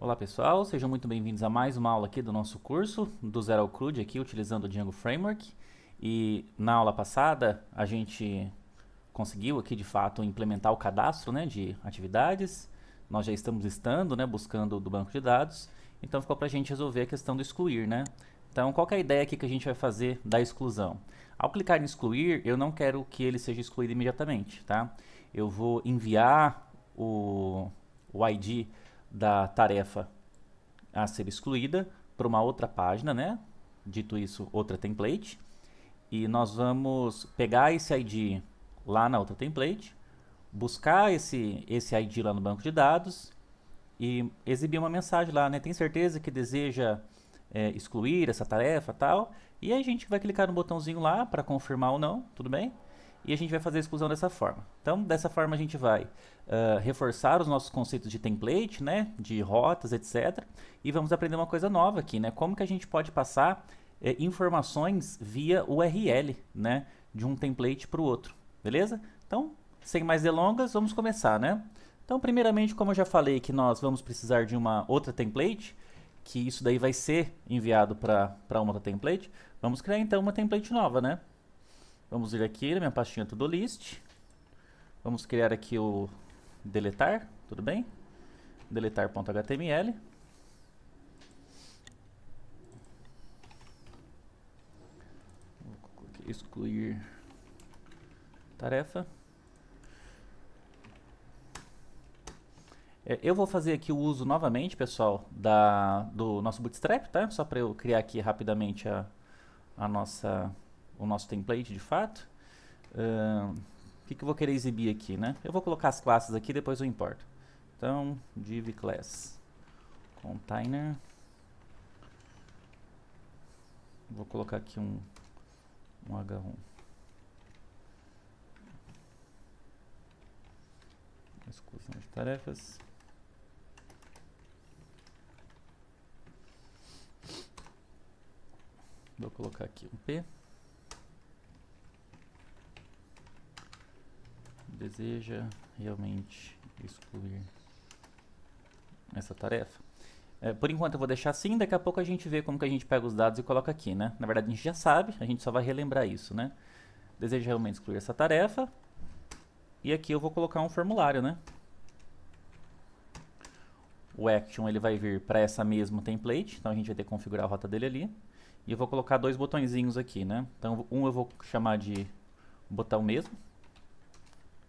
Olá pessoal, sejam muito bem-vindos a mais uma aula aqui do nosso curso do Zero ao CRUD aqui utilizando o Django Framework. E na aula passada a gente conseguiu aqui de fato implementar o cadastro, né, de atividades. Nós já estamos listando, né, buscando do banco de dados. Então ficou para a gente resolver a questão do excluir, né? Então qual que é a ideia aqui que a gente vai fazer da exclusão? Ao clicar em excluir, eu não quero que ele seja excluído imediatamente, tá? Eu vou enviar o ID da tarefa a ser excluída para uma outra página, né? Dito isso, outra template. E nós vamos pegar esse ID lá na outra template, buscar esse ID lá no banco de dados e exibir uma mensagem lá, né? Tem certeza que deseja excluir essa tarefa tal? E aí a gente vai clicar no botãozinho lá para confirmar ou não, tudo bem? E a gente vai fazer a exclusão dessa forma. Então, dessa forma a gente vai reforçar os nossos conceitos de template, né, de rotas, etc. E vamos aprender uma coisa nova aqui, né? Como que a gente pode passar informações via URL, né, de um template para o outro, beleza? Então, sem mais delongas, vamos começar, né? Então, primeiramente, como eu já falei que nós vamos precisar de uma outra template, que isso daí vai ser enviado para uma outra template, vamos criar então uma template nova, né? Vamos vir aqui na minha pastinha To Do List. Vamos criar aqui o deletar, tudo bem? Deletar.html. Vou excluir tarefa. Eu vou fazer aqui o uso novamente, pessoal, do nosso Bootstrap, tá? Só para eu criar aqui rapidamente o nosso template de fato. O que eu vou querer exibir aqui, né? Eu vou colocar as classes aqui, depois eu importo. Então, div class container. Vou colocar aqui um H1. Exclusão de tarefas. Vou colocar aqui um P. Deseja realmente excluir essa tarefa. Por enquanto eu vou deixar assim, daqui a pouco a gente vê como que a gente pega os dados e coloca aqui, né? Na verdade a gente já sabe, a gente só vai relembrar isso, né? Deseja realmente excluir essa tarefa. E aqui eu vou colocar um formulário, né? O action ele vai vir para essa mesma template, então a gente vai ter que configurar a rota dele ali. E eu vou colocar dois botõezinhos aqui, né? Então um eu vou chamar de botão mesmo,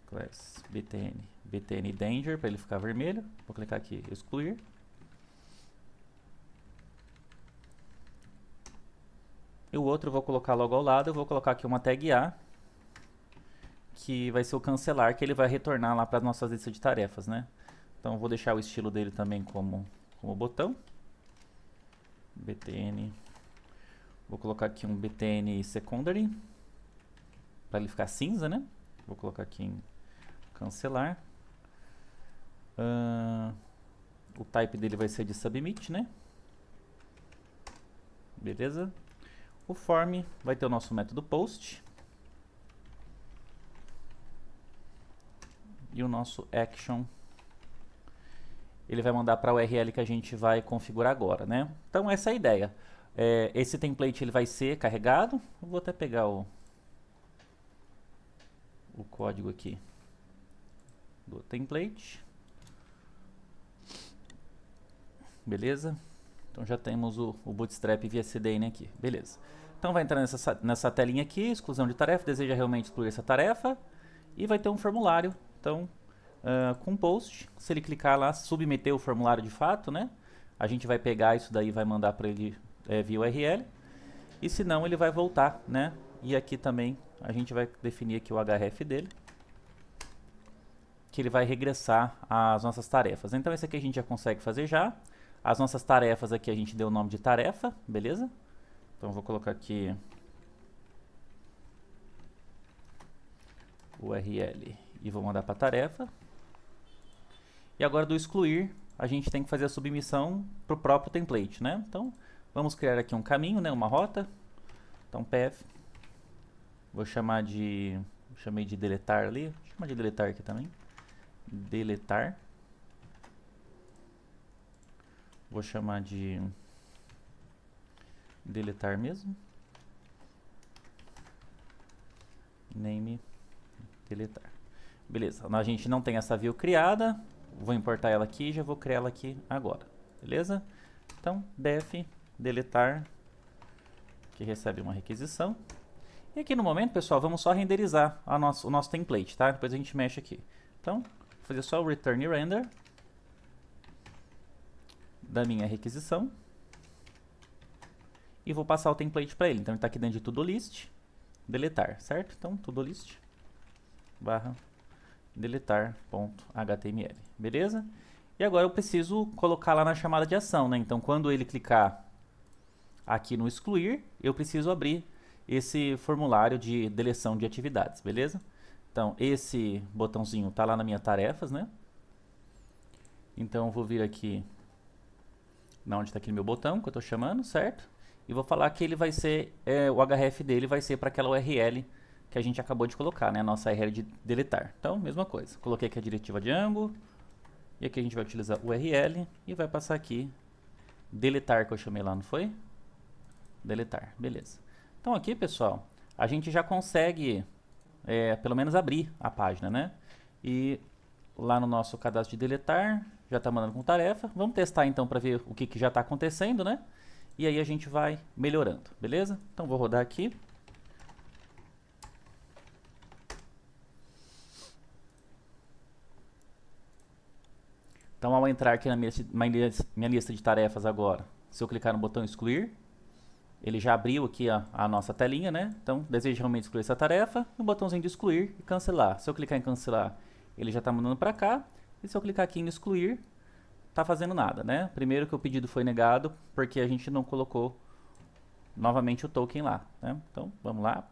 class btn danger, para ele ficar vermelho. Vou clicar aqui excluir. E o outro eu vou colocar logo ao lado, eu vou colocar aqui uma tag A, que vai ser o cancelar, que ele vai retornar lá para as nossas listas de tarefas, né? Então eu vou deixar o estilo dele também como botão. btn. Vou colocar aqui um btn secondary, para ele ficar cinza, né? Vou colocar aqui em cancelar. O type dele vai ser de submit, né? Beleza? O form vai ter o nosso método post. E o nosso action, ele vai mandar para a URL que a gente vai configurar agora, né? Então essa é a ideia. Esse template ele vai ser carregado. Eu vou até pegar o código aqui do template. Beleza? Então já temos o Bootstrap via CDN aqui. Beleza. Então vai entrar nessa telinha aqui, exclusão de tarefa, deseja realmente excluir essa tarefa. E vai ter um formulário. Então, com post, se ele clicar lá, submeter o formulário de fato, né? A gente vai pegar isso daí e vai mandar para ele via URL. E se não, ele vai voltar, né? E aqui também a gente vai definir aqui o href dele, que ele vai regressar às nossas tarefas. Então esse aqui a gente já consegue fazer já. As nossas tarefas aqui a gente deu o nome de tarefa, beleza? Então vou colocar aqui URL e vou mandar para tarefa. E agora do excluir, a gente tem que fazer a submissão para o próprio template, né? Então vamos criar aqui um caminho, né? Uma rota. Então path, chamei de deletar ali, vou chamar de deletar aqui também. Deletar. Vou chamar de deletar mesmo. Name deletar. Beleza, a gente não tem essa view criada. Vou importar ela aqui e já vou criar ela aqui agora. Beleza? Então, def deletar, que recebe uma requisição. E aqui no momento, pessoal, vamos só renderizar o nosso template, tá? Depois a gente mexe aqui. Então, vou fazer só o return render da minha requisição. E vou passar o template para ele. Então, ele está aqui dentro de TodoList, deletar, certo? Então, TodoList barra deletar.html, beleza? E agora eu preciso colocar lá na chamada de ação, né? Então, quando ele clicar aqui no excluir, eu preciso abrir esse formulário de deleção de atividades, beleza? Então, esse botãozinho tá lá na minha tarefas, né? Então, eu vou vir aqui na onde está aquele meu botão que eu estou chamando, certo? E vou falar que ele vai ser, o href dele vai ser para aquela URL que a gente acabou de colocar, né? A nossa URL de deletar. Então, mesma coisa. Coloquei aqui a diretiva Django. E aqui a gente vai utilizar URL e vai passar aqui deletar, que eu chamei lá, não foi? Deletar, beleza. Então aqui, pessoal, a gente já consegue pelo menos abrir a página, né? E lá no nosso cadastro de deletar, já está mandando com tarefa. Vamos testar então para ver o que já está acontecendo, né? E aí a gente vai melhorando, beleza? Então vou rodar aqui. Então, ao entrar aqui na minha lista de tarefas agora, se eu clicar no botão excluir, ele já abriu aqui a nossa telinha, né? Então, desejo realmente excluir essa tarefa, no botãozinho de excluir e cancelar. Se eu clicar em cancelar, ele já está mandando para cá. E se eu clicar aqui em excluir, está fazendo nada, né? Primeiro que o pedido foi negado, porque a gente não colocou novamente o token lá, né? Então, vamos lá.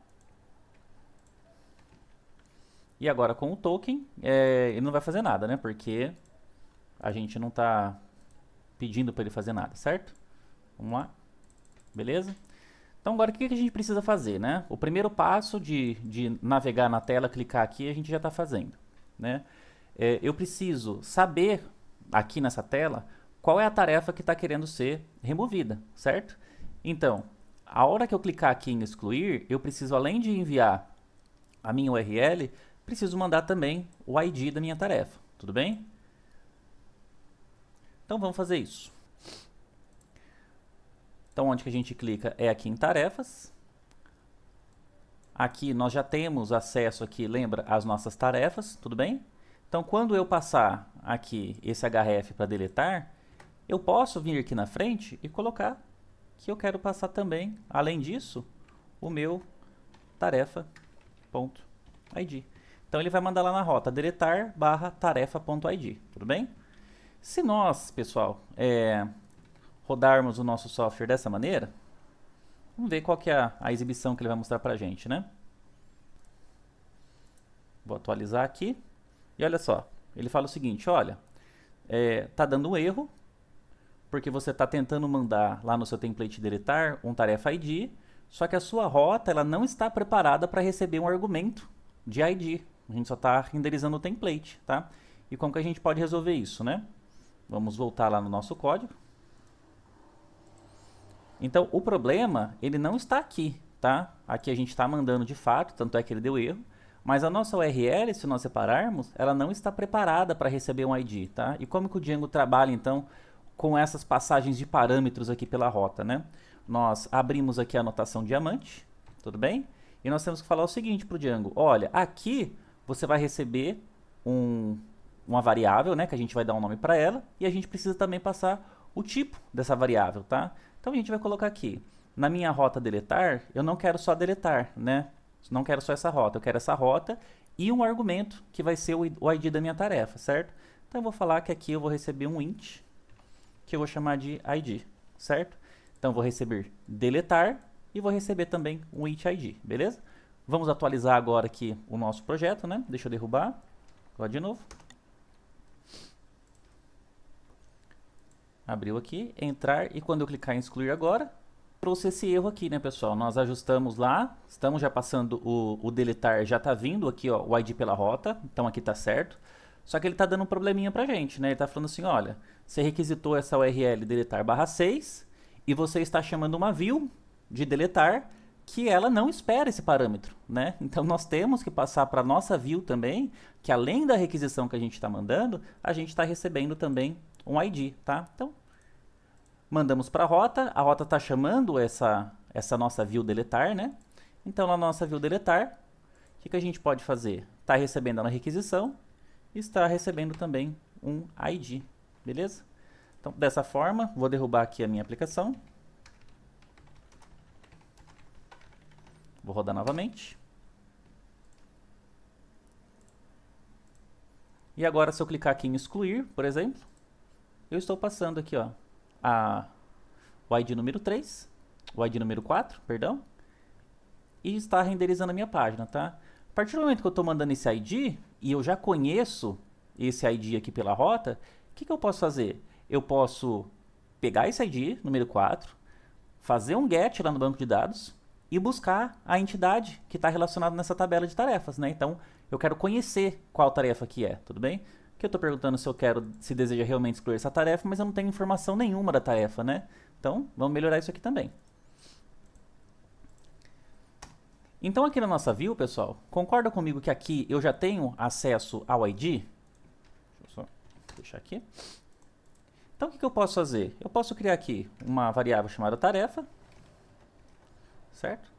E agora com o token, ele não vai fazer nada, né? Porque a gente não está pedindo para ele fazer nada, certo? Vamos lá. Beleza? Então agora o que a gente precisa fazer, né? O primeiro passo de navegar na tela, clicar aqui, a gente já está fazendo, né? Eu preciso saber aqui nessa tela qual é a tarefa que está querendo ser removida, certo? Então, a hora que eu clicar aqui em excluir, eu preciso, além de enviar a minha URL, preciso mandar também o ID da minha tarefa, tudo bem? Então vamos fazer isso. Então onde que a gente clica é aqui em tarefas. Aqui nós já temos acesso aqui, lembra, às nossas tarefas, tudo bem? Então quando eu passar aqui esse href para deletar, eu posso vir aqui na frente e colocar que eu quero passar também, além disso, o meu tarefa.id. Então ele vai mandar lá na rota deletar barra tarefa.id, tudo bem? Se nós, pessoal, rodarmos o nosso software dessa maneira, vamos ver qual que é a exibição que ele vai mostrar pra gente, né? Vou atualizar aqui. E olha só, ele fala o seguinte, olha, tá dando um erro, porque você está tentando mandar lá no seu template deletar um tarefa ID, só que a sua rota ela não está preparada para receber um argumento de ID. A gente só está renderizando o template, tá? E como que a gente pode resolver isso, né? Vamos voltar lá no nosso código. Então, o problema, ele não está aqui, tá? Aqui a gente está mandando de fato, tanto é que ele deu erro. Mas a nossa URL, se nós separarmos, ela não está preparada para receber um ID, tá? E como que o Django trabalha, então, com essas passagens de parâmetros aqui pela rota, né? Nós abrimos aqui a anotação diamante, tudo bem? E nós temos que falar o seguinte para o Django, olha, aqui você vai receber uma variável, né, que a gente vai dar um nome para ela, e a gente precisa também passar o tipo dessa variável, tá? Então a gente vai colocar aqui, na minha rota deletar, eu não quero só deletar, né? Não quero só essa rota, eu quero essa rota e um argumento que vai ser o ID da minha tarefa, certo? Então eu vou falar que aqui eu vou receber um int, que eu vou chamar de ID, certo? Então eu vou receber deletar e vou receber também um int ID, beleza? Vamos atualizar agora aqui o nosso projeto, né? Deixa eu derrubar, vou de novo. Abriu aqui, entrar, e quando eu clicar em excluir agora, trouxe esse erro aqui, né, pessoal? Nós ajustamos lá, estamos já passando o deletar, já está vindo aqui, ó, o ID pela rota, então aqui está certo. Só que ele está dando um probleminha pra gente, né? Ele está falando assim, olha, você requisitou essa URL deletar/6 e você está chamando uma view de deletar que ela não espera esse parâmetro, né? Então nós temos que passar para a nossa view também, que além da requisição que a gente está mandando, a gente está recebendo também um ID, tá? Então, mandamos para a rota está chamando essa nossa view deletar, né? Então, na nossa view deletar, o que a gente pode fazer? Está recebendo uma requisição e está recebendo também um ID, beleza? Então, dessa forma, vou derrubar aqui a minha aplicação. Vou rodar novamente. E agora, se eu clicar aqui em excluir, por exemplo, eu estou passando aqui, ó, o ID número 3, o ID número 4, perdão, e está renderizando a minha página, tá? A partir do momento que eu estou mandando esse ID, e eu já conheço esse ID aqui pela rota, o que eu posso fazer? Eu posso pegar esse ID, número 4, fazer um GET lá no banco de dados e buscar a entidade que está relacionada nessa tabela de tarefas, né? Então, eu quero conhecer qual tarefa que é, tudo bem? Porque eu estou perguntando se deseja realmente excluir essa tarefa, mas eu não tenho informação nenhuma da tarefa, né? Então, vamos melhorar isso aqui também. Então, aqui na nossa view, pessoal, concorda comigo que aqui eu já tenho acesso ao ID? Deixa eu só deixar aqui. Então, o que eu posso fazer? Eu posso criar aqui uma variável chamada tarefa, certo?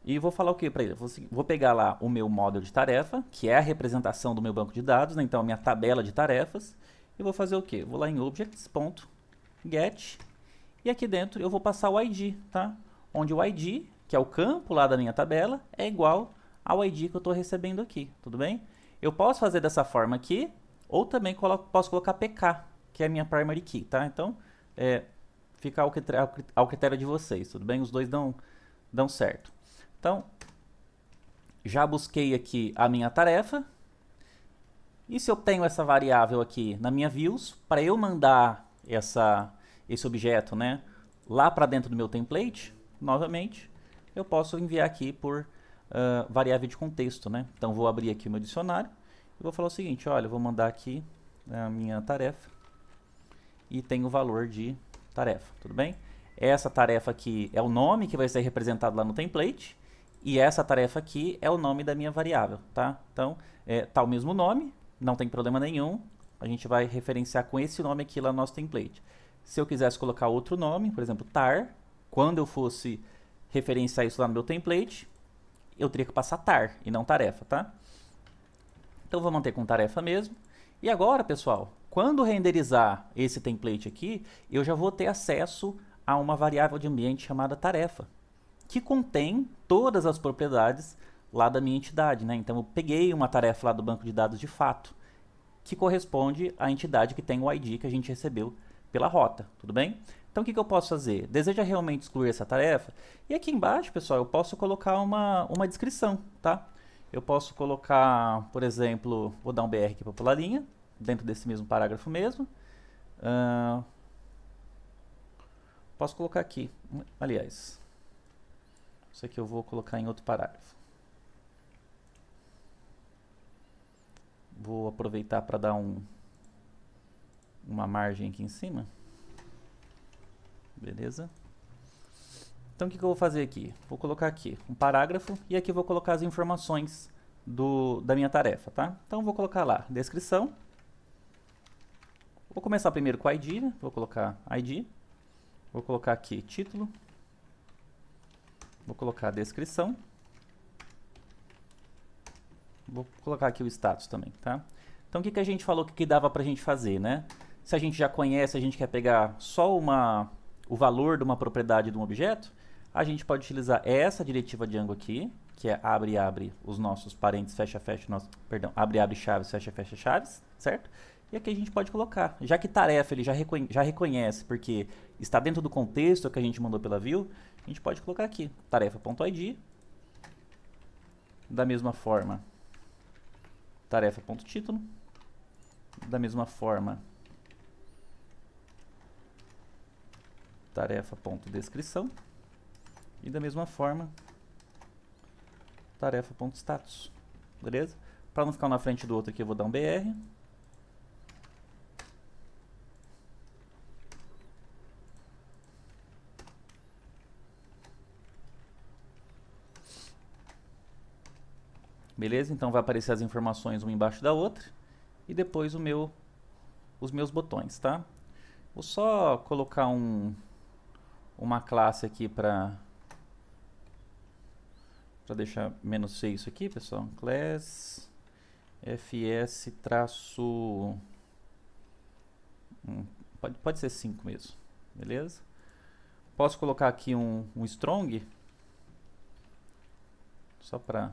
E vou falar o que para ele? Vou pegar lá o meu model de tarefa, que é a representação do meu banco de dados, né? Então a minha tabela de tarefas, e vou fazer o que? Vou lá em objects.get, e aqui dentro eu vou passar o ID, tá? Onde o ID, que é o campo lá da minha tabela, é igual ao ID que eu estou recebendo aqui, tudo bem? Eu posso fazer dessa forma aqui, ou também posso colocar PK, que é a minha primary key, tá? Então, fica ao critério de vocês, tudo bem? Os dois dão certo. Então, já busquei aqui a minha tarefa. E se eu tenho essa variável aqui na minha views, para eu mandar esse objeto, né, lá para dentro do meu template, novamente, eu posso enviar aqui por variável de contexto, né? Então, vou abrir aqui o meu dicionário e vou falar o seguinte, olha, eu vou mandar aqui a minha tarefa e tem o valor de tarefa, tudo bem? Essa tarefa aqui é o nome que vai ser representado lá no template. E essa tarefa aqui é o nome da minha variável, tá? Então, tá o mesmo nome, não tem problema nenhum. A gente vai referenciar com esse nome aqui lá no nosso template. Se eu quisesse colocar outro nome, por exemplo, tar, quando eu fosse referenciar isso lá no meu template, eu teria que passar tar e não tarefa, tá? Então, vou manter com tarefa mesmo. E agora, pessoal, quando renderizar esse template aqui, eu já vou ter acesso a uma variável de ambiente chamada tarefa, que contém todas as propriedades lá da minha entidade, né? Então eu peguei uma tarefa lá do banco de dados de fato, que corresponde à entidade que tem o ID que a gente recebeu pela rota, tudo bem? Então o que eu posso fazer? Deseja realmente excluir essa tarefa? E aqui embaixo, pessoal, eu posso colocar uma descrição, tá? Eu posso colocar, por exemplo, vou dar um BR aqui para pular a linha, dentro desse mesmo parágrafo mesmo. Posso colocar aqui, aliás, isso aqui eu vou colocar em outro parágrafo. Vou aproveitar para dar uma margem aqui em cima. Beleza? Então o que eu vou fazer aqui? Vou colocar aqui um parágrafo e aqui vou colocar as informações da minha tarefa, tá? Então vou colocar lá, descrição. Vou começar primeiro com ID, né? Vou colocar ID. Vou colocar aqui título. Vou colocar descrição. Vou colocar aqui o status também, tá? Então, o que a gente falou que dava pra gente fazer, né? Se a gente já conhece, a gente quer pegar só o valor de uma propriedade de um objeto, a gente pode utilizar essa diretiva Django aqui, que é abre os nossos parênteses, fecha, abre chaves, fecha chaves, certo? E aqui a gente pode colocar, já que tarefa ele já reconhece, porque está dentro do contexto que a gente mandou pela view, a gente pode colocar aqui, tarefa.id, da mesma forma, tarefa.título, da mesma forma, tarefa.descrição, e da mesma forma, tarefa.status, beleza? Para não ficar um na frente do outro aqui, eu vou dar um BR. Beleza? Então vai aparecer as informações uma embaixo da outra e depois os meus botões, tá? Vou só colocar uma classe aqui para deixar menos feio isso aqui, pessoal. Class fs traço pode ser 5 mesmo, beleza? Posso colocar aqui um strong só para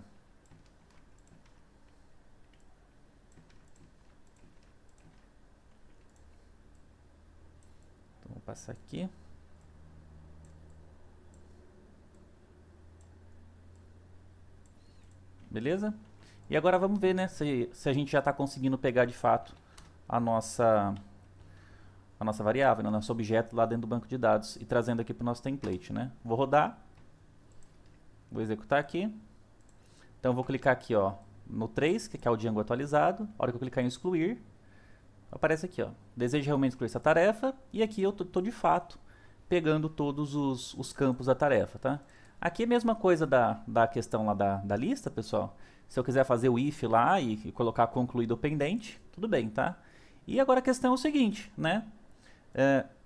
então vou passar aqui. Beleza? E agora vamos ver, né, se a gente já está conseguindo pegar de fato a nossa variável, né, o nosso objeto lá dentro do banco de dados e trazendo aqui para o nosso template, né? Vou rodar, vou executar aqui. Então vou clicar aqui, ó, no 3, que é o Django atualizado. A hora que eu clicar em excluir, aparece aqui, ó, desejo realmente excluir essa tarefa, e aqui eu tô de fato pegando todos os campos da tarefa, tá? Aqui é a mesma coisa da questão lá da lista, pessoal. Se eu quiser fazer o if lá e colocar concluído ou pendente, tudo bem, tá? E agora a questão é o seguinte, né?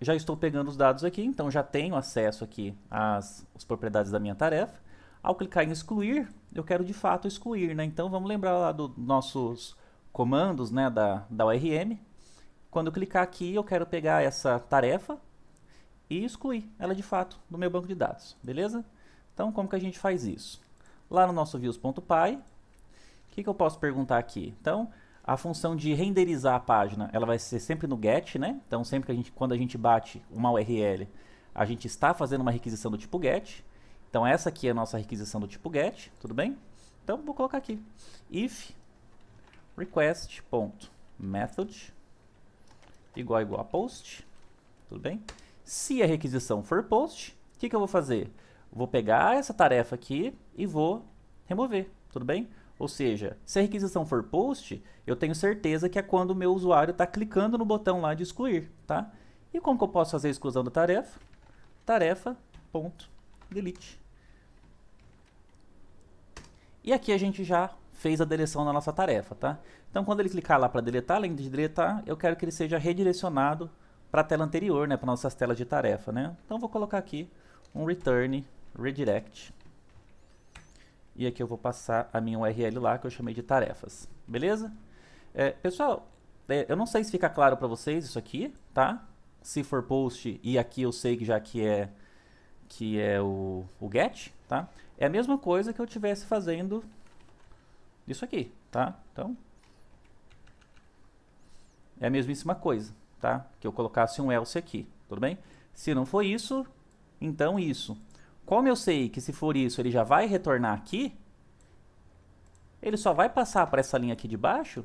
Já estou pegando os dados aqui, então já tenho acesso aqui às propriedades da minha tarefa. Ao clicar em excluir, eu quero de fato excluir, né? Então vamos lembrar lá dos nossos comandos, né, da ORM. Quando eu clicar aqui, eu quero pegar essa tarefa e excluir ela de fato do meu banco de dados, beleza? Então como que a gente faz isso? Lá no nosso views.py, o que eu posso perguntar aqui? Então, a função de renderizar a página, ela vai ser sempre no get, né? Então, sempre que quando a gente bate uma URL, a gente está fazendo uma requisição do tipo get. Então, essa aqui é a nossa requisição do tipo get, tudo bem? Então, vou colocar aqui, if request.method igual a post, tudo bem? Se a requisição for post, o que eu vou fazer? Vou pegar essa tarefa aqui e vou remover, tudo bem? Ou seja, se a requisição for post, eu tenho certeza que é quando o meu usuário está clicando no botão lá de excluir, tá? E como que eu posso fazer a exclusão da tarefa? Tarefa.delete. E aqui a gente já fez a deleção da nossa tarefa, tá? Então, quando ele clicar lá para deletar, além de deletar, eu quero que ele seja redirecionado para a tela anterior, né? Para nossas telas de tarefa, né? Então, vou colocar aqui um return redirect. E aqui eu vou passar a minha URL lá, que eu chamei de tarefas. Beleza? Pessoal, eu não sei se fica claro para vocês isso aqui, tá? Se for post, e aqui eu sei que já que é o get, tá? É a mesma coisa que eu estivesse fazendo isso aqui, tá? Então, é a mesmíssima coisa, tá? Que eu colocasse um else aqui, tudo bem? Se não for isso, então isso. Como eu sei que se for isso, ele já vai retornar aqui, ele só vai passar para essa linha aqui de baixo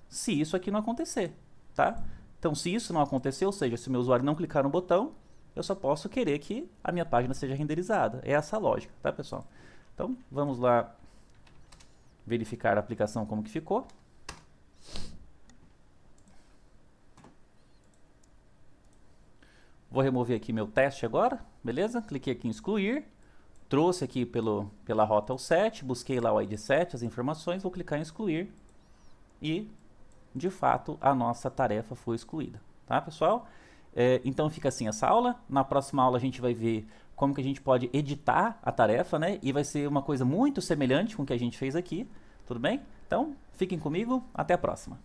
se isso aqui não acontecer, tá? Então, se isso não acontecer, ou seja, se o meu usuário não clicar no botão, eu só posso querer que a minha página seja renderizada. É essa a lógica, tá, pessoal? Então, vamos lá verificar a aplicação como que ficou. Vou remover aqui meu teste agora, beleza? Cliquei aqui em excluir, trouxe aqui pela rota o set, busquei lá o ID set, as informações, vou clicar em excluir e, de fato, a nossa tarefa foi excluída, tá, pessoal? Então fica assim essa aula. Na próxima aula a gente vai ver como que a gente pode editar a tarefa, né? E vai ser uma coisa muito semelhante com o que a gente fez aqui, tudo bem? Então, fiquem comigo, até a próxima.